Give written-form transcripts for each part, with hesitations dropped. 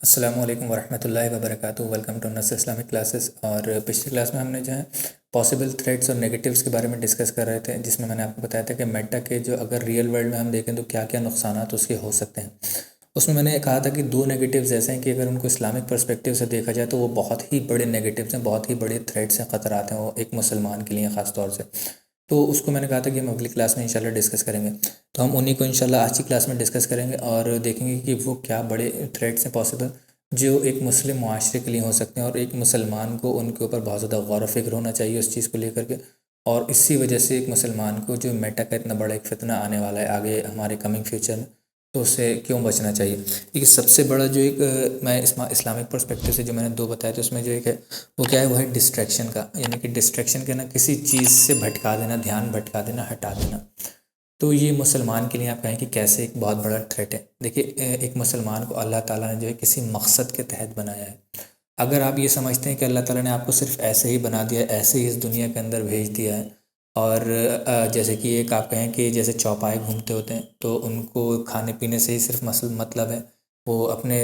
السلام علیکم ورحمۃ اللہ وبرکاتہ۔ Welcome to Nasr Islamic classes. اور پچھلی کلاس میں ہم نے جو ہے پاسبل تھریٹس اور نیگیٹیوز کے بارے میں ڈسکس کر رہے تھے، جس میں میں نے آپ کو بتایا تھا کہ میٹا کے جو اگر ریئل ورلڈ میں ہم دیکھیں تو کیا کیا نقصانات اس کے ہو سکتے ہیں۔ اس میں نے کہا تھا کہ دو نیگیٹیوز ایسے ہیں کہ اگر ان کو اسلامک پرسپیکٹیو سے دیکھا جائے تو وہ بہت ہی بڑے نیگیٹیوز ہیں، بہت ہی بڑے تھریٹس ہیں، خطرات ہیں وہ ایک مسلمان کے لیے خاص طور سے۔ تو اس کو میں نے کہا تھا کہ ہم اگلی کلاس میں انشاءاللہ ڈسکس کریں گے، تو ہم انہی کو انشاءاللہ آج کی کلاس میں ڈسکس کریں گے اور دیکھیں گے کہ وہ کیا بڑے تھریٹس ہیں پاسبل جو ایک مسلم معاشرے کے لیے ہو سکتے ہیں، اور ایک مسلمان کو ان کے اوپر بہت زیادہ غور و فکر ہونا چاہیے اس چیز کو لے کر کے۔ اور اسی وجہ سے ایک مسلمان کو جو میٹا کا اتنا بڑا ایک فتنہ آنے والا ہے آگے ہمارے کمنگ فیوچر میں، تو اس سے کیوں بچنا چاہیے۔ ایک سب سے بڑا جو ایک میں اسلامک پرسپیکٹیو سے جو میں نے دو بتایا تو اس میں جو ایک ہے وہ کیا ہے، وہ ہے ڈسٹریکشن کا، یعنی کہ ڈسٹریکشن کہنا کسی چیز سے بھٹکا دینا، دھیان بھٹکا دینا، ہٹا دینا۔ تو یہ مسلمان کے لیے آپ کہیں کہ کیسے ایک بہت بڑا تھریٹ ہے۔ دیکھیے ایک مسلمان کو اللہ تعالیٰ نے جو ہے کسی مقصد کے تحت بنایا ہے۔ اگر آپ یہ سمجھتے ہیں کہ اللہ تعالیٰ نے آپ کو صرف ایسے ہی بنا دیا ہے، ایسے ہی اس دنیا کے اندر بھیج دیا ہے، اور جیسے کہ ایک آپ کہیں کہ جیسے چوپائے گھومتے ہوتے ہیں تو ان کو کھانے پینے سے ہی صرف مطلب ہے، وہ اپنے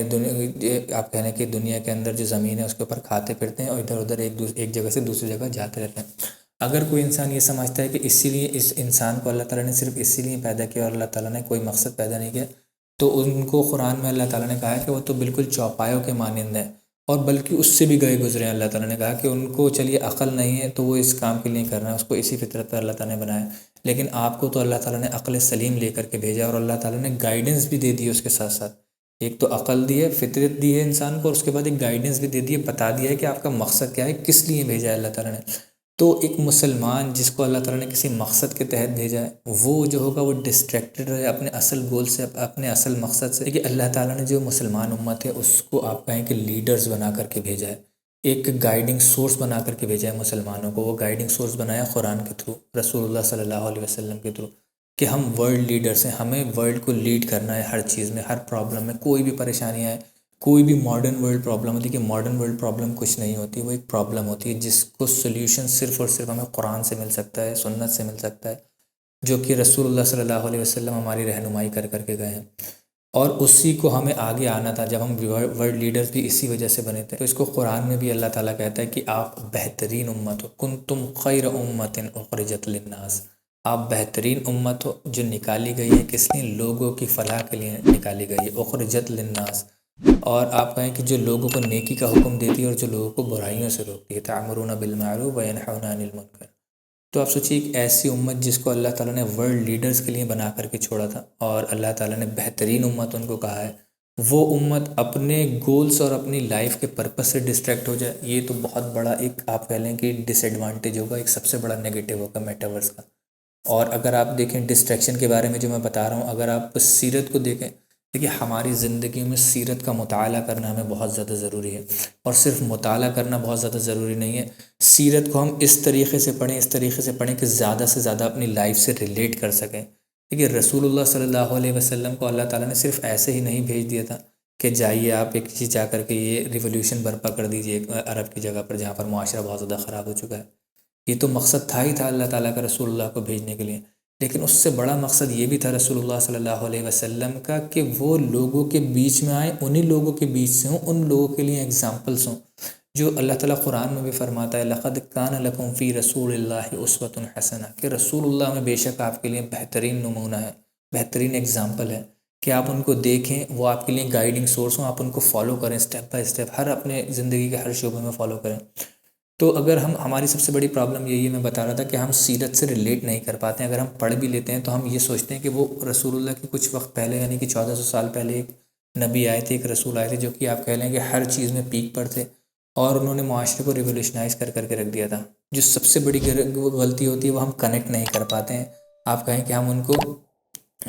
آپ کہہ لیں کہ دنیا کے اندر جو زمین ہے اس کے اوپر کھاتے پھرتے ہیں اور ادھر ادھر ایک جگہ سے دوسری جگہ جاتے رہتے ہیں۔ اگر کوئی انسان یہ سمجھتا ہے کہ اسی لیے اس انسان کو اللہ تعالیٰ نے صرف اسی لیے پیدا کیا اور اللہ تعالیٰ نے کوئی مقصد پیدا نہیں کیا، تو ان کو قرآن میں اللہ تعالیٰ نے کہا ہے کہ وہ تو بالکل چوپایوں کے مانند ہیں، اور بلکہ اس سے بھی گئے گزرے ہیں۔ اللہ تعالیٰ نے کہا کہ ان کو چلیے عقل نہیں ہے تو وہ اس کام کے لیے کر رہے ہیں، اس کو اسی فطرت پر اللہ تعالیٰ نے بنایا، لیکن آپ کو تو اللہ تعالیٰ نے عقل سلیم لے کر کے بھیجا، اور اللہ تعالیٰ نے گائیڈنس بھی دے دی اس کے ساتھ ساتھ۔ ایک تو عقل دی ہے، فطرت دی ہے انسان کو، اور اس کے بعد ایک گائیڈنس بھی دے دی ہے، بتا دیا ہے کہ آپ کا مقصد کیا ہے، کس لیے بھیجا ہے اللہ تعالیٰ نے۔ تو ایک مسلمان جس کو اللہ تعالیٰ نے کسی مقصد کے تحت بھیجا ہے، وہ جو ہوگا وہ ڈسٹریکٹڈ رہے اپنے اصل گول سے، اپنے اصل مقصد سے۔ دیکھیے اللہ تعالیٰ نے جو مسلمان امت ہے اس کو آپ کہیں کہ لیڈرز بنا کر کے بھیجا ہے، ایک گائیڈنگ سورس بنا کر کے بھیجا ہے مسلمانوں کو۔ وہ گائیڈنگ سورس بنایا قرآن کے تھرو، رسول اللہ صلی اللہ علیہ وسلم کے تھرو، کہ ہم ورلڈ لیڈرز ہیں، ہمیں ورلڈ کو لیڈ کرنا ہے ہر چیز میں، ہر پرابلم میں، کوئی بھی پریشانی آئے، کوئی بھی ماڈرن ورلڈ پرابلم ہوتی ہے کہ ماڈرن ورلڈ پرابلم کچھ نہیں ہوتی، وہ ایک پرابلم ہوتی ہے جس کو سلیوشن صرف اور صرف ہمیں قرآن سے مل سکتا ہے، سنت سے مل سکتا ہے، جو کہ رسول اللہ صلی اللہ علیہ وسلم ہماری رہنمائی کر کر کے گئے ہیں، اور اسی کو ہمیں آگے آنا تھا۔ جب ہم ورلڈ لیڈرز بھی اسی وجہ سے بنے تھے، تو اس کو قرآن میں بھی اللہ تعالیٰ کہتا ہے کہ آپ بہترین امت ہو، کنتم خیر امت اخرجت للناس، آپ بہترین امت ہو جو نکالی گئی ہے، کس لیے؟ لوگوں کی فلاح کے لیے نکالی گئی ہے، اخرجت للناس۔ اور آپ کہیں کہ جو لوگوں کو نیکی کا حکم دیتی ہے اور جو لوگوں کو برائیوں سے روکتی ہے، تأمرون بالمعروف وینہون عن المنکر۔ تو آپ سوچیے ایک ایسی امت جس کو اللہ تعالیٰ نے ورلڈ لیڈرز کے لیے بنا کر کے چھوڑا تھا، اور اللہ تعالیٰ نے بہترین امت ان کو کہا ہے، وہ امت اپنے گولز اور اپنی لائف کے پرپس سے ڈسٹریکٹ ہو جائے، یہ تو بہت بڑا ایک آپ کہہ لیں کہ ڈس ایڈوانٹیج ہوگا، ایک سب سے بڑا نیگیٹو ہوگا میٹاورس کا۔ اور اگر آپ دیکھیں ڈسٹریکشن کے بارے میں جو میں بتا رہا ہوں، اگر آپ سیرت کو دیکھیں، دیکھیے ہماری زندگی میں سیرت کا مطالعہ کرنا ہمیں بہت زیادہ ضروری ہے، اور صرف مطالعہ کرنا بہت زیادہ ضروری نہیں ہے، سیرت کو ہم اس طریقے سے پڑھیں، اس طریقے سے پڑھیں کہ زیادہ سے زیادہ اپنی لائف سے ریلیٹ کر سکیں۔ دیکھیے رسول اللہ صلی اللہ علیہ وسلم کو اللہ تعالیٰ نے صرف ایسے ہی نہیں بھیج دیا تھا کہ جائیے آپ ایک چیز جا کر کے یہ ریولوشن برپا کر دیجیے ایک عرب کی جگہ پر جہاں پر معاشرہ بہت زیادہ خراب ہو چکا ہے۔ یہ تو مقصد تھا ہی تھا اللہ تعالیٰ کا رسول اللہ کو بھیجنے کے لیے، لیکن اس سے بڑا مقصد یہ بھی تھا رسول اللہ صلی اللہ علیہ وسلم کا کہ وہ لوگوں کے بیچ میں آئیں، انہی لوگوں کے بیچ سے ہوں، ان لوگوں کے لیے اگزامپلس ہوں جو اللہ تعالیٰ قرآن میں بھی فرماتا ہے لقد کان لکم فی رسول اللہ اسوۃ حسنہ، کہ رسول اللہ میں بے شک آپ کے لیے بہترین نمونہ ہے، بہترین اگزامپل ہے، کہ آپ ان کو دیکھیں، وہ آپ کے لیے گائیڈنگ سورس ہوں، آپ ان کو فالو کریں اسٹیپ بائی اسٹیپ، ہر اپنے زندگی کے ہر شعبے میں فالو کریں۔ تو اگر ہماری سب سے بڑی پرابلم یہی ہے، میں بتا رہا تھا کہ ہم سیرت سے ریلیٹ نہیں کر پاتے ہیں۔ اگر ہم پڑھ بھی لیتے ہیں تو ہم یہ سوچتے ہیں کہ وہ رسول اللہ کے کچھ وقت پہلے، یعنی کہ 1400 سال پہلے ایک نبی آئے تھے، ایک رسول آئے تھے جو کہ آپ کہہ لیں کہ ہر چیز میں پیک پر تھے، اور انہوں نے معاشرے کو ریولیوشنائز کر کر کے رکھ دیا تھا۔ جو سب سے بڑی غلطی ہوتی ہے وہ ہم کنیکٹ نہیں کر پاتے ہیں، آپ کہیں کہ ہم ان کو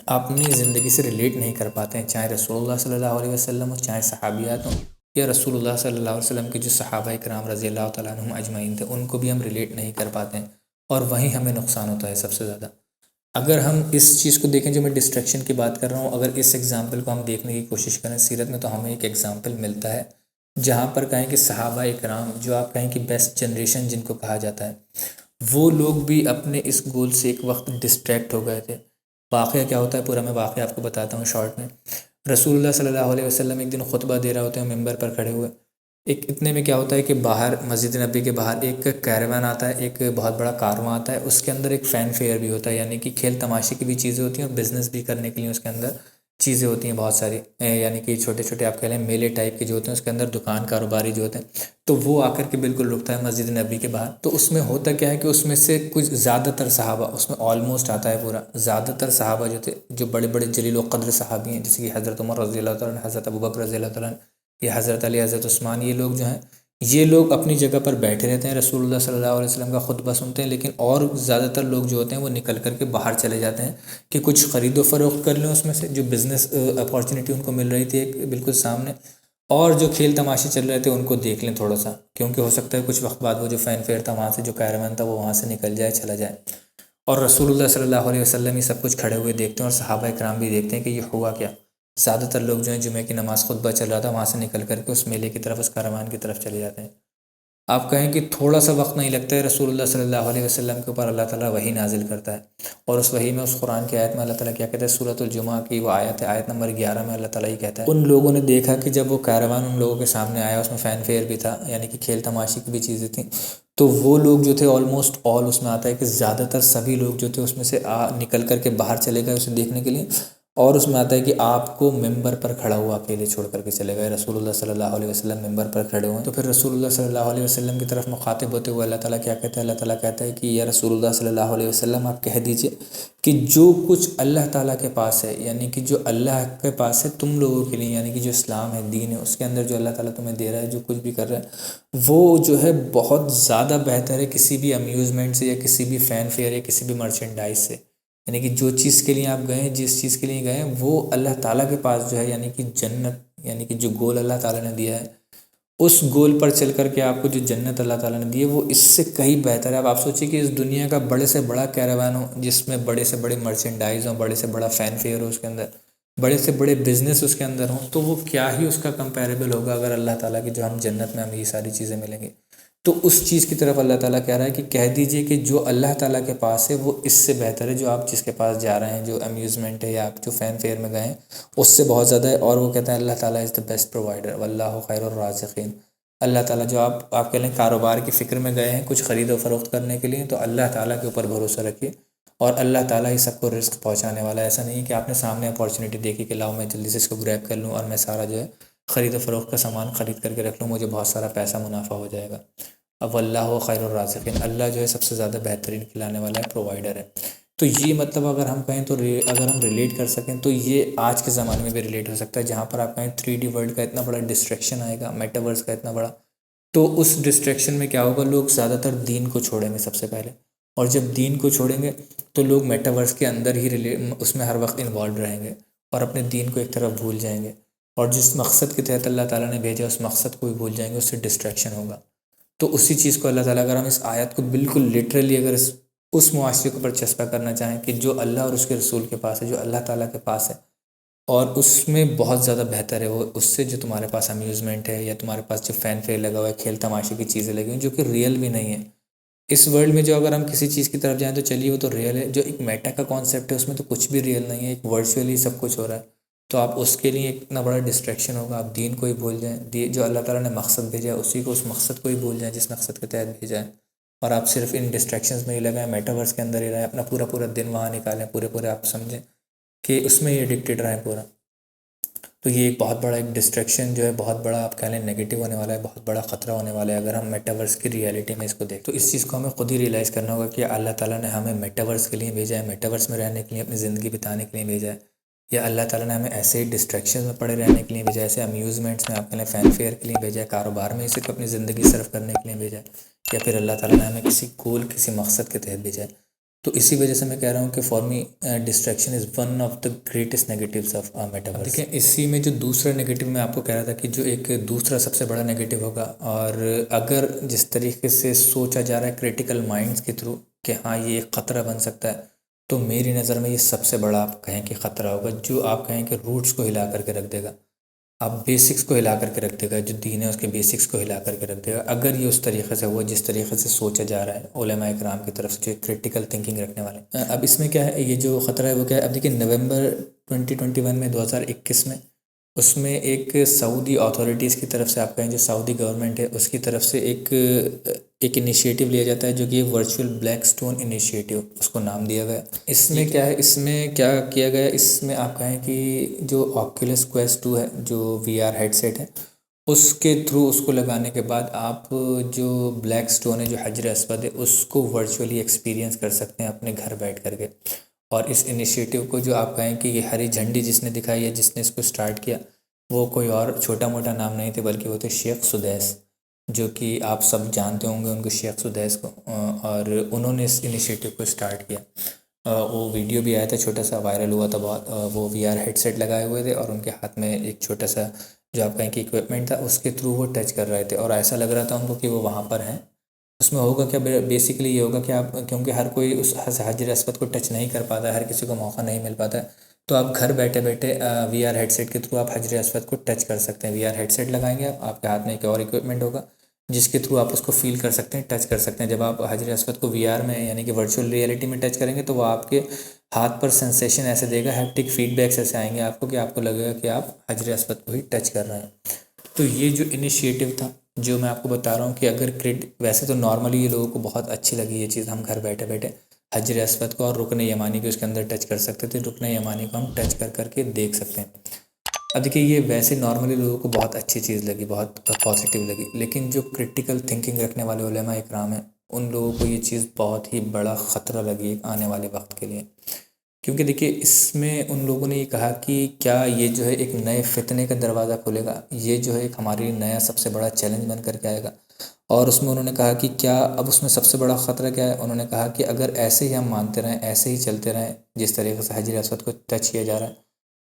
اپنی زندگی سے ریلیٹ نہیں کر پاتے ہیں، چاہے رسول اللہ صلی اللہ علیہ وسلم ہو، چاہے صحابیات ہوں، یا رسول اللہ صلی اللہ علیہ وسلم کے جو صحابہ کرام رضی اللہ تعالیٰ عنہم اجمعین تھے، ان کو بھی ہم ریلیٹ نہیں کر پاتے ہیں، اور وہیں ہمیں نقصان ہوتا ہے سب سے زیادہ۔ اگر ہم اس چیز کو دیکھیں جو میں ڈسٹریکشن کی بات کر رہا ہوں، اگر اس ایگزامپل کو ہم دیکھنے کی کوشش کریں سیرت میں، تو ہمیں ایک ایگزامپل ملتا ہے جہاں پر کہیں کہ صحابہ اکرام، جو آپ کہیں کہ بیسٹ جنریشن جن کو کہا جاتا ہے، وہ لوگ بھی اپنے اس گول سے ایک وقت ڈسٹریکٹ ہو گئے تھے۔ واقعہ کیا ہوتا ہے پورا، میں واقعہ آپ کو بتاتا ہوں شارٹ میں۔ رسول اللہ صلی اللہ علیہ وسلم ایک دن خطبہ دے رہا ہوتے ہیں ممبر پر کھڑے ہوئے، ایک اتنے میں کیا ہوتا ہے کہ باہر مسجد نبی کے باہر ایک کیروان آتا ہے، ایک بہت بڑا کارواں آتا ہے، اس کے اندر ایک فین فیئر بھی ہوتا ہے، یعنی کہ کھیل تماشے کی بھی چیزیں ہوتی ہیں اور بزنس بھی کرنے کے لیے اس کے اندر چیزیں ہوتی ہیں بہت ساری، یعنی کہ چھوٹے چھوٹے آپ کہہ لیں میلے ٹائپ کے جو ہوتے ہیں، اس کے اندر دکان کاروباری جو ہوتے ہیں، تو وہ آ کر کے بالکل رکتا ہے مسجد نبی کے باہر۔ تو اس میں ہوتا کیا ہے کہ اس میں سے کچھ زیادہ تر صحابہ، اس میں آلموسٹ آتا ہے پورا، زیادہ تر صحابہ جو تھے، جو بڑے بڑے جلیل و قدر صحابی ہیں، جیسے کہ حضرت عمر رضی اللہ تعالیٰ عنہ، حضرت ابوبکر رضی اللہ تعالیٰ عنہ، یا حضرت علی، حضرت عثمان، یہ لوگ جو ہیں، یہ لوگ اپنی جگہ پر بیٹھے رہتے ہیں، رسول اللہ صلی اللہ علیہ وسلم کا خطبہ سنتے ہیں، لیکن اور زیادہ تر لوگ جو ہوتے ہیں وہ نکل کر کے باہر چلے جاتے ہیں کہ کچھ خرید و فروخت کر لیں، اس میں سے جو بزنس اپارچونیٹی ان کو مل رہی تھی ایک بالکل سامنے، اور جو کھیل تماشے چل رہے تھے ان کو دیکھ لیں تھوڑا سا، کیونکہ ہو سکتا ہے کچھ وقت بعد وہ جو فین فیئر تھا وہاں سے، جو کیروان تھا وہ وہاں سے نکل جائے، چلا جائے۔ اور رسول اللہ صلی اللہ علیہ وسلم یہ سب کچھ کھڑے ہوئے دیکھتے ہیں، اور صحابہ کرام بھی دیکھتے ہیں کہ یہ ہوا کیا۔ زیادہ تر لوگ جو ہیں جمعہ کی نماز خطبہ چل رہا تھا وہاں سے نکل کر کے اس میلے کی طرف، اس کاروان کی طرف چلے جاتے ہیں۔ آپ کہیں کہ تھوڑا سا وقت نہیں لگتا ہے، رسول اللہ صلی اللہ علیہ وسلم کے اوپر اللہ تعالیٰ وحی نازل کرتا ہے، اور اس وحی میں، اس قرآن کی آیت میں اللہ تعالیٰ کیا کہتا ہے، سورۃ الجمعہ کی وہ آیت ہے، آیت نمبر 11 میں اللہ تعالیٰ یہ کہتا ہے، ان لوگوں نے دیکھا کہ جب وہ کیروان ان لوگوں کے سامنے آیا، اس میں فین فیئر بھی تھا، یعنی کہ کھیل تماشے کی بھی چیزیں تھیں، تو وہ لوگ جو تھے آلموسٹ آل، اس میں آتا ہے کہ زیادہ تر سبھی لوگ جو تھے اس میں سے نکل کر کے باہر چلے گئے اسے دیکھنے کے لیے، اور اس میں آتا ہے کہ آپ کو ممبر پر کھڑا ہوا اکیلے چھوڑ کر کے چلے گئے، رسول اللہ صلی اللہ علیہ وسلم ممبر پر کھڑے ہوئے، تو پھر رسول اللہ صلی اللہ علیہ وسلم کی طرف مخاطب ہوتے ہوئے اللہ تعالیٰ کیا کہتا ہے، اللہ تعالیٰ کہتا ہے کہ یا رسول اللہ صلی اللہ علیہ وسلم آپ کہہ دیجئے کہ جو کچھ اللہ تعالیٰ کے پاس ہے، یعنی کہ جو اللہ کے پاس ہے تم لوگوں کے لیے، یعنی کہ جو اسلام ہے، دین ہے، اس کے اندر جو اللہ تعالیٰ تمہیں دے رہا ہے، جو کچھ بھی کر رہا ہے، وہ جو ہے بہت زیادہ بہتر ہے کسی بھی امیوزمنٹ سے، یا کسی بھی فین فیئر، یا کسی بھی مرچنڈائز سے، یعنی کہ جو چیز کے لیے آپ گئے ہیں، جس چیز کے لیے گئے ہیں، وہ اللہ تعالیٰ کے پاس جو ہے، یعنی کہ جنت، یعنی کہ جو گول اللہ تعالیٰ نے دیا ہے، اس گول پر چل کر کے آپ کو جو جنت اللہ تعالیٰ نے دی ہے وہ اس سے کہیں بہتر ہے۔ اب آپ سوچیں کہ اس دنیا کا بڑے سے بڑا کیروان ہو، جس میں بڑے سے بڑے مرچنڈائز ہوں، بڑے سے بڑا فین فیئر ہو اس کے اندر، بڑے سے بڑے بزنس اس کے اندر ہوں، تو وہ کیا ہی اس کا کمپیریبل ہوگا اگر اللہ تعالیٰ کی جو ہم جنت میں ہمیں یہ ساری چیزیں ملیں گی۔ تو اس چیز کی طرف اللہ تعالیٰ کہہ رہا ہے کہ کہہ دیجئے کہ جو اللہ تعالیٰ کے پاس ہے وہ اس سے بہتر ہے، جو آپ جس کے پاس جا رہے ہیں، جو امیوزمنٹ ہے، یا آپ جو فین فیئر میں گئے ہیں، اس سے بہت زیادہ ہے۔ اور وہ کہتا ہے اللہ تعالیٰ از دا بیسٹ پرووائڈر واللہ خیر الرازقین۔ اللہ تعالیٰ جو آپ کہہ لیں کاروبار کی فکر میں گئے ہیں کچھ خرید و فروخت کرنے کے لیے، تو اللہ تعالیٰ کے اوپر بھروسہ رکھیے، اور اللہ تعالیٰ ہی سب کو رزق پہنچانے والا ہے۔ ایسا نہیں ہے کہ آپ نے سامنے اپارچونیٹی دیکھی کہ لاؤ میں جلدی سے اس کو گریب کر لوں اور میں سارا جو ہے خرید و فروخت کا سامان خرید کر کے رکھ لوں، مجھے بہت سارا پیسہ منافع ہو جائے گا۔ اب اللہ خیر الرازقین، اللہ جو ہے سب سے زیادہ بہترین کھلانے والا ہے، پرووائڈر ہے۔ تو یہ مطلب اگر ہم کہیں تو اگر ہم ریلیٹ کر سکیں تو یہ آج کے زمانے میں بھی ریلیٹ ہو سکتا ہے، جہاں پر آپ کہیں 3D ورلڈ کا اتنا بڑا ڈسٹریکشن آئے گا، میٹاورس کا اتنا بڑا، تو اس ڈسٹریکشن میں کیا ہوگا، لوگ زیادہ تر دین کو چھوڑیں گے سب سے پہلے، اور جب دین کو چھوڑیں گے تو لوگ میٹاورس کے اندر ہی اس میں ہر وقت انوالوڈ رہیں گے، اور اپنے دین کو ایک طرف بھول جائیں گے، اور جس مقصد کے تحت اللہ تعالیٰ نے بھیجا اس مقصد کو بھی بھول جائیں گے، اس سے ڈسٹریکشن ہوگا۔ تو اسی چیز کو اللہ تعالیٰ، اگر ہم اس آیت کو بالکل لٹرلی اگر اس معاشرے کے اوپر چسپا کرنا چاہیں کہ جو اللہ اور اس کے رسول کے پاس ہے، جو اللہ تعالیٰ کے پاس ہے، اور اس میں بہت زیادہ بہتر ہے وہ اس سے جو تمہارے پاس امیوزمنٹ ہے، یا تمہارے پاس جو فین فیئر لگا ہوا ہے، کھیل تماشے کی چیزیں لگی ہوئی جو کہ ریئل بھی نہیں ہے۔ اس ورلڈ میں جو اگر ہم کسی چیز کی طرف جائیں تو چلیے وہ تو ریئل ہے، جو ایک میٹا کا کانسیپٹ ہے اس میں تو کچھ بھی ریئل نہیں ہے، ایک ورچولی سب کچھ ہو رہا ہے، تو آپ اس کے لیے اتنا بڑا ڈسٹریکشن ہوگا، آپ دین کو ہی بھول جائیں، جو اللہ تعالیٰ نے مقصد بھیجا ہے اسی کو، اس مقصد کو ہی بھول جائیں جس مقصد کے تحت بھیجا ہے، اور آپ صرف ان ڈسٹریکشنز میں ہی لگائیں، میٹاورس کے اندر ہی رہیں، اپنا پورا دن وہاں نکالیں، پورے آپ سمجھیں کہ اس میں ہی ایڈکٹیڈ رہیں پورا۔ تو یہ ایک بہت بڑا ایک ڈسٹریکشن جو ہے، بہت بڑا آپ کہہ لیں نیگیٹو ہونے والا ہے، بہت بڑا خطرہ ہونے والا ہے اگر ہم میٹاورس کی ریئلٹی میں اس کو دیکھیں۔ تو اس چیز کو ہمیں خود ہی ریئلائز کرنا ہوگا کہ اللہ تعالیٰ نے ہمیں میٹاورس کے لیے بھیجا ہے، میٹاورس میں رہنے کے لیے، اپنی زندگی بتانے کے لیے بھیجا ہے، یا اللہ تعالیٰ نے ہمیں ایسے ہی ڈسٹریکشن میں پڑے رہنے کے لیے بھیجا ہے، ایسے امیوزمنٹس میں آپ کہہ لیں فین فیئر کے لیے بھیجا ہے، کاروبار میں صرف اپنی زندگی صرف کرنے کے لیے بھیجا ہے، یا پھر اللہ تعالیٰ نے ہمیں کسی گول، کسی مقصد کے تحت بھیجا ہے۔ تو اسی وجہ سے میں کہہ رہا ہوں کہ for me distraction is one of the greatest negatives of metaverse. دیکھیں اسی میں جو دوسرا نیگیٹو میں آپ کو کہہ رہا تھا کہ جو ایک دوسرا سب سے بڑا نیگیٹو ہوگا، اور اگر جس طریقے سے سوچا جا رہا ہے کریٹیکل مائنڈس کے تھرو کہ ہاں یہ ایک خطرہ بن سکتا ہے، تو میری نظر میں یہ سب سے بڑا آپ کہیں کہ خطرہ ہوگا، جو آپ کہیں کہ روٹس کو ہلا کر کے رکھ دے گا، آپ بیسکس کو ہلا کر کے رکھ دے گا، جو دین ہے اس کے بیسکس کو ہلا کر کے رکھ دے گا، اگر یہ اس طریقے سے ہوا جس طریقے سے سوچا جا رہا ہے علماء اکرام کی طرف سے جو کریٹیکل تھنکنگ رکھنے والے۔ اب اس میں کیا ہے، یہ جو خطرہ ہے وہ کیا ہے، اب دیکھیں نومبر 2021 میں 2021 میں اس میں ایک سعودی اتھارٹیز کی طرف سے آپ کہیں جو سعودی گورنمنٹ ہے اس کی طرف سے ایک انیشیٹو لیا جاتا ہے جو کہ ورچوئل بلیک سٹون انیشیٹو اس کو نام دیا گیا۔ اس میں کیا ہے، اس میں کیا کیا گیا، اس میں آپ کہیں کہ جو آکیولس کویسٹ 2 ہے، جو وی آر ہیڈ سیٹ ہے، اس کے تھرو اس کو لگانے کے بعد آپ جو بلیک سٹون ہے، جو حجر اسود ہے، اس کو ورچولی ایکسپیرینس کر سکتے ہیں اپنے گھر بیٹھ کر کے۔ اور اس انیشیٹو کو جو آپ کہیں کہ یہ ہری جھنڈی جس نے دکھائی ہے، جس نے اس کو سٹارٹ کیا، وہ کوئی اور چھوٹا موٹا نام نہیں تھے بلکہ وہ تھے شیخ سدیس، جو کہ آپ سب جانتے ہوں گے ان کو، شیخ سدیس کو۔ اور انہوں نے اس انیشیٹو کو سٹارٹ کیا۔ وہ ویڈیو بھی آیا تھا، چھوٹا سا وائرل ہوا تھا بہت۔ وہ وی آر ہیڈ سیٹ لگائے ہوئے تھے اور ان کے ہاتھ میں ایک چھوٹا سا جو آپ کہیں کہ اکوپمنٹ تھا، اس کے تھرو وہ ٹچ کر رہے تھے اور ایسا لگ رہا تھا ان کو کہ وہ وہاں پر ہیں۔ اس میں ہوگا کیا، بیسیکلی یہ ہوگا کہ آپ، کیونکہ ہر کوئی اس حجر اسود کو ٹچ نہیں کر پاتا ہے، ہر کسی کو موقع نہیں مل پاتا ہے، تو آپ گھر بیٹھے بیٹھے وی آر ہیڈ سیٹ کے تھرو آپ حجر اسود کو ٹچ کر سکتے ہیں۔ وی آر ہیڈ سیٹ لگائیں گے، آپ کے ہاتھ میں ایک اور اکوپمنٹ ہوگا جس کے تھرو آپ اس کو فیل کر سکتے ہیں، ٹچ کر سکتے ہیں۔ جب آپ حجر اسود کو وی آر میں یعنی کہ ورچوئل ریئلٹی میں ٹچ کریں گے تو وہ آپ کے ہاتھ پر سینسیشن ایسے دے گا، ہیپٹک فیڈ بیکس ایسے آئیں گے آپ کو کہ آپ کو لگے گا کہ آپ حجر اسود کو ہی ٹچ کر رہے ہیں۔ تو یہ جو انیشیٹو تھا، جو میں آپ کو بتا رہا ہوں کہ اگر ویسے تو نارملی یہ لوگوں کو بہت اچھی لگی یہ چیز، ہم گھر بیٹھے بیٹھے حجر اسود کو اور رکن یمانی کو اس کے اندر ٹچ کر سکتے تھے، رکن یمانی کو ہم ٹچ کر کر کے دیکھ سکتے ہیں۔ اب دیکھیے، یہ ویسے نارملی لوگوں کو بہت اچھی چیز لگی، بہت پازیٹیو لگی، لیکن جو کرٹیکل تھنکنگ رکھنے والے علماء اکرام ہیں ان لوگوں کو یہ چیز بہت ہی بڑا خطرہ لگی آنے والے وقت کے لیے۔ کیونکہ دیکھیے، اس میں ان لوگوں نے یہ کہا کہ کیا یہ جو ہے ایک نئے فتنے کا دروازہ کھولے گا، یہ جو ہے ایک ہمارے لیے نیا سب سے بڑا چیلنج بن کر کے آئے گا۔ اور اس میں انہوں نے کہا کہ کیا اب اس میں سب سے بڑا خطرہ کیا ہے، انہوں نے کہا کہ اگر ایسے ہی ہم مانتے رہیں، ایسے ہی چلتے رہیں جس طریقے سے حجر اسود کو ٹچ کیا جا رہا ہے،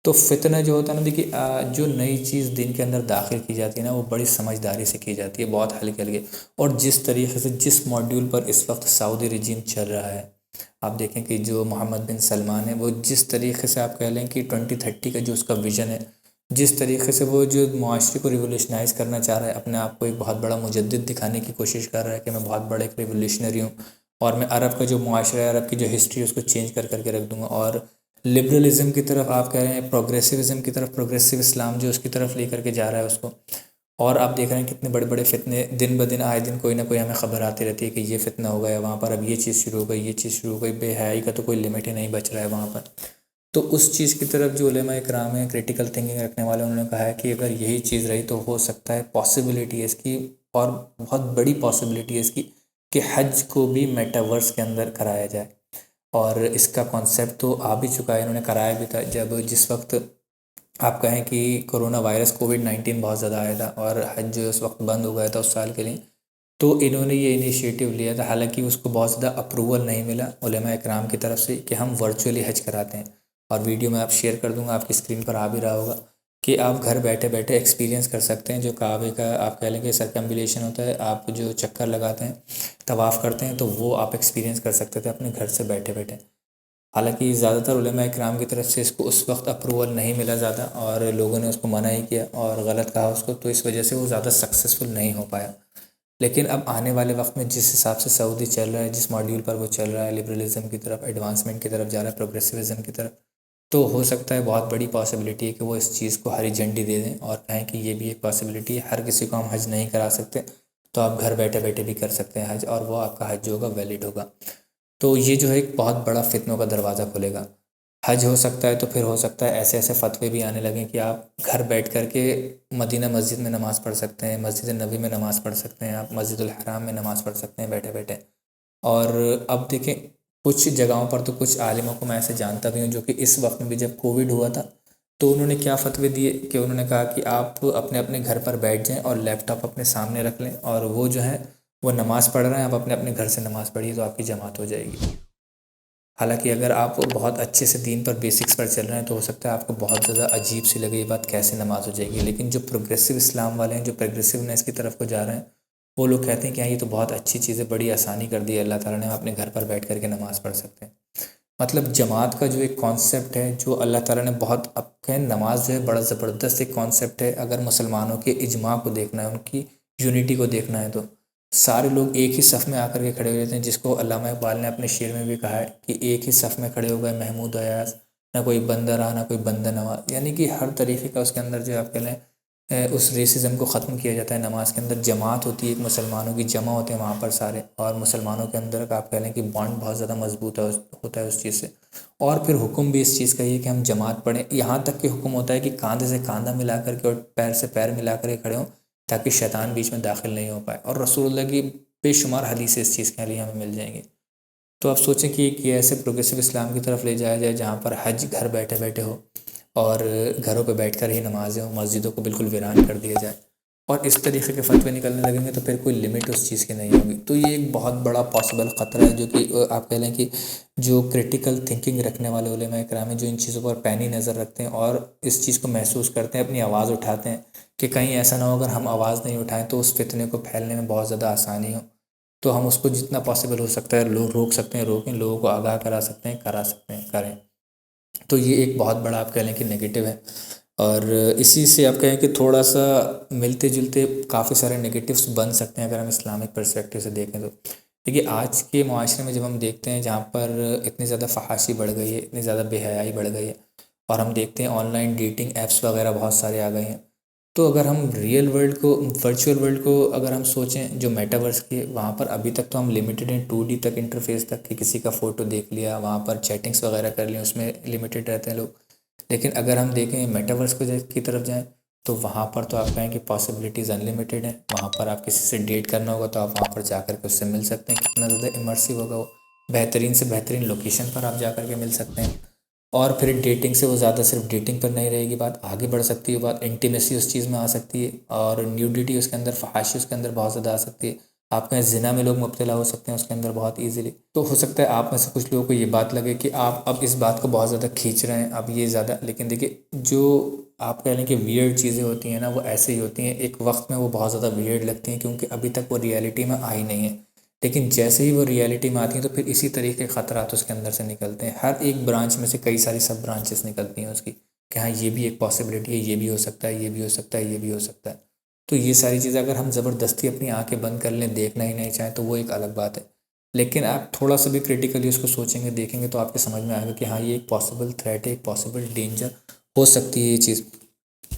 تو فتنہ جو ہوتا ہے نا، دیکھیے جو نئی چیز دین کے اندر داخل کی جاتی ہے نا، وہ بڑی سمجھداری سے کی جاتی ہے، بہت ہلکے ہلکے۔ اور جس طریقے سے جس ماڈیول پر اس وقت سعودی رجیم چل رہا ہے، آپ دیکھیں کہ جو محمد بن سلمان ہے، وہ جس طریقے سے آپ کہہ لیں کہ 2030 کا جو اس کا ویژن ہے، جس طریقے سے وہ جو معاشرے کو ریولیوشنائز کرنا چاہ رہا ہے، اپنے آپ کو ایک بہت بڑا مجدد دکھانے کی کوشش کر رہا ہے کہ میں بہت بڑا ایک ریولیوشنری ہوں، اور میں عرب کا جو معاشرہ ہے، عرب کی جو ہسٹری ہے، اس کو چینج کر کر کے رکھ دوں گا۔ اور لبرلزم کی طرف آپ کہہ رہے ہیں، پروگریسیوزم کی طرف، پروگریسیو اسلام جو اس کی طرف لے کر کے جا رہا ہے اس کو۔ اور آپ دیکھ رہے ہیں کتنے بڑے بڑے فتنے دن بدن آئے دن کوئی نہ کوئی ہمیں خبر آتی رہتی ہے کہ یہ فتنہ ہو گیا وہاں پر، اب یہ چیز شروع ہو گئی، یہ چیز شروع ہو گئی، بے حیائی کا تو کوئی لمٹ ہی نہیں بچ رہا ہے وہاں پر۔ تو اس چیز کی طرف جو علماء اکرام ہیں، کرٹیکل تھنکنگ رکھنے والے، انہوں نے کہا ہے کہ اگر یہی چیز رہی تو ہو سکتا ہے، پاسبلٹی ہے اس کی، اور بہت بڑی پاسبلٹی ہے اس کی، کہ حج کو بھی میٹاورس کے اندر کرایا جائے۔ اور اس کا کانسیپٹ تو آ بھی چکا ہے، انہوں نے کرایا بھی تھا جب جس وقت آپ کہیں کہ کرونا وائرس کووڈ-19 بہت زیادہ آیا تھا اور حج جو اس وقت بند ہو گیا تھا اس سال کے لیے، تو انہوں نے یہ انیشیٹو لیا تھا، حالانکہ اس کو بہت زیادہ اپروول نہیں ملا علماء اکرام کی طرف سے کہ ہم ورچولی حج کراتے ہیں۔ اور ویڈیو میں آپ شیئر کر دوں گا، آپ کی اسکرین پر آ بھی رہا ہوگا کہ آپ گھر بیٹھے بیٹھے ایکسپیرینس کر سکتے ہیں جو کعبے کا آپ کہہ لیں کہ سرکمبلیشن ہوتا ہے، آپ جو چکر لگاتے ہیں، طواف کرتے ہیں، تو وہ آپ ایکسپیرینس کر سکتے تھے اپنے گھر سے بیٹھے بیٹھے۔ حالانکہ زیادہ تر علماء اکرام کی طرف سے اس کو اس وقت اپروول نہیں ملا زیادہ، اور لوگوں نے اس کو منع ہی کیا اور غلط کہا اس کو، تو اس وجہ سے وہ زیادہ سکسیزفل نہیں ہو پایا۔ لیکن اب آنے والے وقت میں جس حساب سے سعودی چل رہا ہے، جس ماڈیول پر وہ چل رہا ہے، لبرلزم کی طرف، ایڈوانسمنٹ کی طرف جا رہا ہے، پروگریسیوزم کی طرف، تو ہو سکتا ہے بہت بڑی پاسبلٹی ہے کہ وہ اس چیز کو ہری جھنڈی دے دیں اور کہیں کہ یہ بھی ایک پاسبلٹی ہے، ہر کسی کو ہم حج نہیں کرا سکتے، تو آپ گھر بیٹھے بیٹھے بھی کر سکتے ہیں حج، اور وہ آپ کا حج جو ہوگا ویلڈ ہوگا۔ تو یہ جو ہے ایک بہت بڑا فتنوں کا دروازہ کھولے گا۔ حج ہو سکتا ہے تو پھر ہو سکتا ہے ایسے ایسے فتوے بھی آنے لگیں کہ آپ گھر بیٹھ کر کے مدینہ مسجد میں نماز پڑھ سکتے ہیں، مسجد نبی میں نماز پڑھ سکتے ہیں، آپ مسجد الحرام میں نماز پڑھ سکتے ہیں بیٹھے بیٹھے۔ اور اب دیکھیں، کچھ جگہوں پر تو کچھ عالموں کو میں ایسے جانتا بھی ہوں جو کہ اس وقت میں بھی جب کووڈ ہوا تھا تو انہوں نے کیا فتوے دیے کہ انہوں نے کہا کہ آپ اپنے اپنے گھر پر بیٹھ جائیں اور لیپ ٹاپ اپنے سامنے رکھ لیں، اور وہ جو ہے وہ نماز پڑھ رہے ہیں، آپ اپنے اپنے گھر سے نماز پڑھیے تو آپ کی جماعت ہو جائے گی۔ حالانکہ اگر آپ بہت اچھے سے دین پر بیسکس پر چل رہے ہیں تو ہو سکتا ہے آپ کو بہت زیادہ عجیب سی لگے یہ بات، کیسے نماز ہو جائے گی، لیکن جو پروگریسو اسلام والے ہیں، جو پروگریسونیس کی طرف کو جا رہے ہیں، وہ لوگ کہتے ہیں کہ ہاں یہ تو بہت اچھی چیز ہے، بڑی آسانی کر دی ہے اللہ تعالیٰ نے، ہم اپنے گھر پر بیٹھ کر کے نماز پڑھ سکتے ہیں۔ مطلب جماعت کا جو ایک کانسیپٹ ہے، جو اللہ تعالیٰ نے بہت، اب کہیں نماز جو ہے بڑا زبردست ایک کانسیپٹ ہے، اگر مسلمانوں کے اجماع کو دیکھنا ہے، ان کی یونٹی کو دیکھنا ہے، تو سارے لوگ ایک ہی صف میں آ کر کے کھڑے ہوئے تھے، جس کو علامہ اقبال نے اپنے شعر میں بھی کہا ہے کہ ایک ہی صف میں کھڑے ہو گئے محمود و ایاز، نہ کوئی بندہ رہا نہ کوئی بندہ نواز، یعنی کہ ہر طریقے کا اس کے اندر جو آپ کہہ لیں اس ریسزم کو ختم کیا جاتا ہے۔ نماز کے اندر جماعت ہوتی ہے، ایک مسلمانوں کی جمع ہوتے ہیں وہاں پر سارے، اور مسلمانوں کے اندر کا آپ کہہ لیں کہ بانڈ بہت زیادہ مضبوط ہوتا ہے اس چیز سے۔ اور پھر حکم بھی اس چیز کا یہ کہ ہم جماعت پڑھیں، یہاں تک کہ حکم ہوتا ہے کہ کاندھے سے کاندھا ملا کر کے اور پیر سے پیر ملا کر کے کھڑے ہوں تاکہ شیطان بیچ میں داخل نہیں ہو پائے، اور رسول اللہ کی بے شمار حدیثیں اس چیز کے لیے ہمیں مل جائیں گی۔ تو آپ سوچیں کہ یہ ایسے پروگریسو اسلام کی طرف لے جایا جائے جہاں پر حج گھر بیٹھے بیٹھے ہو، اور گھروں پہ بیٹھ کر ہی نمازیں ہوں، مسجدوں کو بالکل ویران کر دیا جائے، اور اس طریقے کے فتوے نکلنے لگیں گے تو پھر کوئی لمٹ اس چیز کی نہیں ہوگی۔ تو یہ ایک بہت بڑا پاسبل خطرہ ہے جو کہ آپ کہہ لیں کہ جو کریٹیکل تھنکنگ رکھنے والے علماء کرام ہیں، جو ان چیزوں پر پینی نظر رکھتے ہیں اور اس چیز کو محسوس کرتے ہیں، اپنی آواز اٹھاتے ہیں کہ کہیں ایسا نہ ہو اگر ہم آواز نہیں اٹھائیں تو اس فتنے کو پھیلنے میں بہت زیادہ آسانی ہو، تو ہم اس کو جتنا پاسبل ہو سکتا ہے لوگ روک سکتے ہیں، روکیں، لوگوں کو آگاہ کرا سکتے ہیں کریں۔ تو یہ ایک بہت بڑا آپ کہہ لیں کہ نگیٹو ہے، اور اسی سے آپ کہیں کہ تھوڑا سا ملتے جلتے کافی سارے نگیٹوس بن سکتے ہیں اگر ہم اسلامک پرسپیکٹیو سے دیکھیں تو۔ دیکھیے آج کے معاشرے میں جب ہم دیکھتے ہیں جہاں پر اتنی زیادہ فحاشی بڑھ گئی ہے، اتنی زیادہ بے حیائی بڑھ گئی ہے، اور ہم دیکھتے ہیں آن لائن ڈیٹنگ ایپس وغیرہ بہت سارے آ گئے ہیں، تو اگر ہم ریئل ورلڈ کو، ورچوئل ورلڈ کو اگر ہم سوچیں جو میٹاورس کی، وہاں پر ابھی تک تو ہم لمیٹڈ ہیں 2D تک انٹرفیس تک، کہ کسی کا فوٹو دیکھ لیا وہاں پر چیٹنگس وغیرہ کر لیں، اس میں لمیٹڈ رہتے ہیں لوگ۔ لیکن اگر ہم دیکھیں میٹاورس کی طرف جائیں تو وہاں پر تو آپ کہیں کہ پاسبلٹیز انلمیٹیڈ ہیں، وہاں پر آپ کسی سے ڈیٹ کرنا ہوگا تو آپ وہاں پر جا کر کے اس سے مل سکتے ہیں، کتنا زیادہ امرسیو ہوگا وہ، بہترین سے بہترین لوکیشن پر آپ جا کر کے مل سکتے ہیں۔ اور پھر ڈیٹنگ سے وہ زیادہ صرف ڈیٹنگ پر نہیں رہے گی، بات آگے بڑھ سکتی ہے، بات انٹیمیسی اس چیز میں آ سکتی ہے، اور نیوڈیٹی اس کے اندر، فحاشی اس کے اندر بہت زیادہ آ سکتی ہے، آپ کہیں زنا میں لوگ مبتلا ہو سکتے ہیں اس کے اندر بہت ایزیلی۔ تو ہو سکتا ہے آپ میں سے کچھ لوگوں کو یہ بات لگے کہ آپ اب اس بات کو بہت زیادہ کھینچ رہے ہیں، اب یہ زیادہ، لیکن دیکھیے جو آپ کہہ لیں کہ ویئرڈ چیزیں ہوتی ہیں نا، وہ ایسے ہی ہوتی ہیں، ایک وقت میں وہ بہت زیادہ ویئرڈ لگتی ہیں کیونکہ ابھی تک وہ ریئلٹی میں آئی نہیں ہے، لیکن جیسے ہی وہ ریئلٹی میں آتی ہیں تو پھر اسی طریقے کے خطرات اس کے اندر سے نکلتے ہیں، ہر ایک برانچ میں سے کئی ساری سب برانچز نکلتی ہیں اس کی، کہ ہاں یہ بھی ایک پاسبلٹی ہے، یہ بھی ہو سکتا ہے، یہ بھی ہو سکتا ہے، یہ بھی ہو سکتا ہے۔ تو یہ ساری چیزیں اگر ہم زبردستی اپنی آنکھیں بند کر لیں، دیکھنا ہی نہیں چاہیں تو وہ ایک الگ بات ہے، لیکن آپ تھوڑا سا بھی کریٹیکلی اس کو سوچیں گے، دیکھیں گے تو آپ کے سمجھ میں آئے گا کہ ہاں یہ ایک پاسبل تھریٹ ہے، ایک پاسبل ڈینجر ہو سکتی ہے یہ چیز۔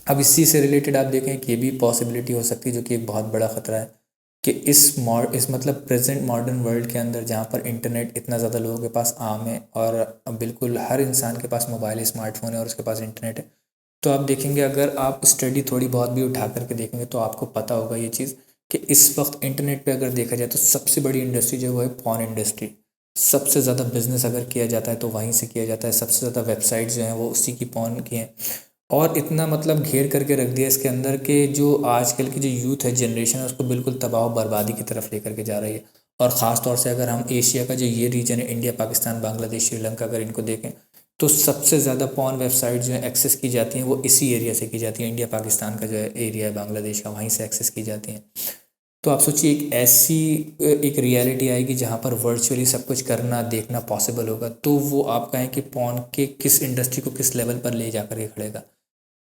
اب اسی سے ریلیٹڈ آپ دیکھیں کہ یہ بھی پاسبلٹی ہو سکتی ہے جو کہ ایک بہت بڑا خطرہ ہے، کہ اس مطلب پریزنٹ ماڈرن ورلڈ کے اندر جہاں پر انٹرنیٹ اتنا زیادہ لوگوں کے پاس عام ہے، اور بالکل ہر انسان کے پاس موبائل، اسمارٹ فون ہے اور اس کے پاس انٹرنیٹ ہے، تو آپ دیکھیں گے اگر آپ اسٹڈی تھوڑی بہت بھی اٹھا کر کے دیکھیں گے تو آپ کو پتہ ہوگا یہ چیز کہ اس وقت انٹرنیٹ پہ اگر دیکھا جائے تو سب سے بڑی انڈسٹری جو وہ ہے پورن انڈسٹری، سب سے زیادہ بزنس اگر کیا جاتا ہے تو وہیں سے کیا جاتا ہے، سب سے زیادہ ویب سائٹس جو ہیں وہ اسی کی پورن کی ہیں، اور اتنا مطلب گھیر کر کے رکھ دیا اس کے اندر کہ جو آج کل کی جو یوتھ ہے، جنریشن ہے، اس کو بالکل تباہ و بربادی کی طرف لے کر کے جا رہی ہے۔ اور خاص طور سے اگر ہم ایشیا کا جو یہ ریجن ہے، انڈیا، پاکستان، بنگلہ دیش، سری لنکا، اگر ان کو دیکھیں تو سب سے زیادہ پورن ویب سائٹ جو ہیں ایکسیس کی جاتی ہیں وہ اسی ایریا سے کی جاتی ہیں، انڈیا پاکستان کا جو ہے ایریا ہے، بنگلہ دیش کا، وہیں سے ایکسیس کی جاتی ہیں۔ تو آپ سوچیے ایک ایسی ایک ریئلٹی آئے گی جہاں پر ورچولی سب کچھ کرنا، دیکھنا پاسبل ہوگا، تو وہ آپ کہیں کہ پورن کے کس انڈسٹری کو کس لیول پر لے جا کر کے کھڑے گا۔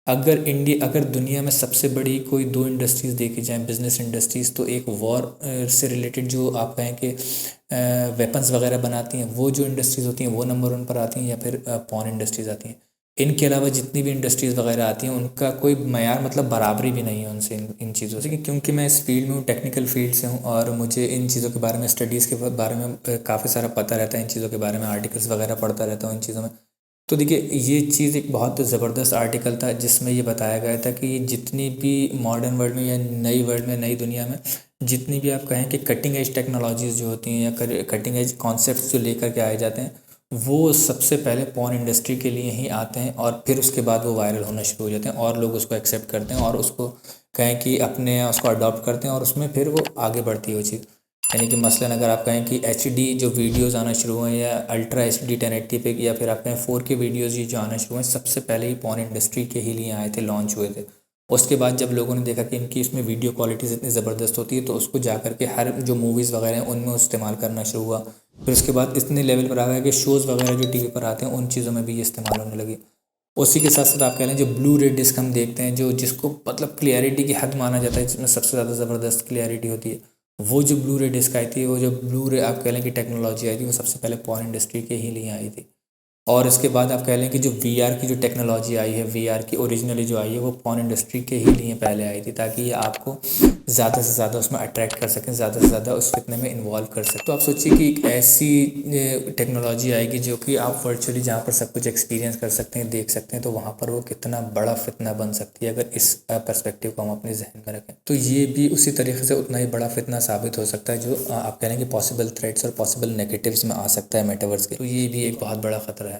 اگر دنیا میں سب سے بڑی کوئی دو انڈسٹریز دیکھی جائیں بزنس انڈسٹریز، تو ایک وار سے ریلیٹڈ جو آپ کہیں کہ ویپنز وغیرہ بناتی ہیں وہ جو انڈسٹریز ہوتی ہیں وہ نمبر 1 پر آتی ہیں، یا پھر پورن انڈسٹریز آتی ہیں۔ ان کے علاوہ جتنی بھی انڈسٹریز وغیرہ آتی ہیں ان کا کوئی معیار مطلب برابری بھی نہیں ہے ان سے، ان چیزوں سے، کیونکہ میں اس فیلڈ میں ہوں، ٹیکنیکل فیلڈ سے ہوں، اور مجھے ان چیزوں کے بارے میں، اسٹڈیز کے بارے میں کافی سارا پتہ رہتا ہے، ان چیزوں کے بارے میں آرٹیکلس وغیرہ پڑھتا رہتا ہوں ان چیزوں میں۔ تو دیکھیے یہ چیز ایک بہت زبردست آرٹیکل تھا جس میں یہ بتایا گیا تھا کہ جتنی بھی ماڈرن ورلڈ میں یا نئی ورلڈ میں، نئی دنیا میں جتنی بھی آپ کہیں کہ کٹنگ ایج ٹیکنالوجیز جو ہوتی ہیں یا کٹنگ ایج کانسیپٹس جو لے کر کے آئے جاتے ہیں، وہ سب سے پہلے پورن انڈسٹری کے لیے ہی آتے ہیں، اور پھر اس کے بعد وہ وائرل ہونا شروع ہو جاتے ہیں اور لوگ اس کو ایکسیپٹ کرتے ہیں اور اس کو کہیں کہ اپنے اس کو اڈاپٹ کرتے ہیں، اور اس میں پھر وہ آگے بڑھتی ہے وہ چیز۔ یعنی کہ مثلاً اگر آپ کہیں کہ HD جو ویڈیوز آنا شروع ہوئے، یا الٹرا HD 1080 پہ، یا پھر آپ کہیں 4K ویڈیوز یہ جو آنا شروع ہوئے، سب سے پہلے ہی پورن انڈسٹری کے ہی لیے آئے تھے، لانچ ہوئے تھے۔ اس کے بعد جب لوگوں نے دیکھا کہ ان کی اس میں ویڈیو کوالٹیز اتنی زبردست ہوتی ہے تو اس کو جا کر کے ہر جو موویز وغیرہ ہیں ان میں استعمال کرنا شروع ہوا۔ پھر اس کے بعد اتنے لیول پر آ گیا کہ شوز وغیرہ جو TV پر آتے ہیں ان چیزوں میں بھی یہ استعمال ہونے لگی۔ اسی کے ساتھ ساتھ آپ کہہ لیں جو بلو رے ڈسک ہم دیکھتے ہیں، جس کو مطلب کلیئرٹی کی حد مانا جاتا ہے، جس میں سب سے زیادہ زبردست کلیئرٹی ہوتی ہے، وہ جو بلو رے ڈسک آئی تھی، وہ جو بلو رے آپ کہہ لیں کہ ٹیکنالوجی آئی تھی، وہ سب سے پہلے پورن انڈسٹری کے ہی لیے آئی تھی۔ اور اس کے بعد آپ کہہ لیں کہ جو وی آر کی جو ٹیکنالوجی آئی ہے، وی آر کی اوریجنلی جو آئی ہے وہ پورن انڈسٹری کے ہی لیے پہلے آئی تھی، تاکہ یہ آپ کو زیادہ سے زیادہ اس میں اٹریکٹ کر سکیں، زیادہ سے زیادہ اس فتنے میں انوالو کر سکیں۔ تو آپ سوچیے کہ ایک ایسی ٹیکنالوجی آئے گی جو کہ آپ ورچولی جہاں پر سب کچھ ایکسپیرینس کر سکتے ہیں، دیکھ سکتے ہیں، تو وہاں پر وہ کتنا بڑا فتنہ بن سکتی ہے اگر اس پرسپیکٹیو کو ہم اپنے ذہن میں رکھیں۔ تو یہ بھی اسی طریقے سے اتنا ہی بڑا فتنہ ثابت ہو سکتا ہے جو آپ کہہ رہے ہیں کہ پاسبل تھریٹس اور پاسبل نیگیٹیوز میں آ سکتا ہے میٹاورس کے۔ تو یہ بھی ایک بہت بڑا خطرہ ہے۔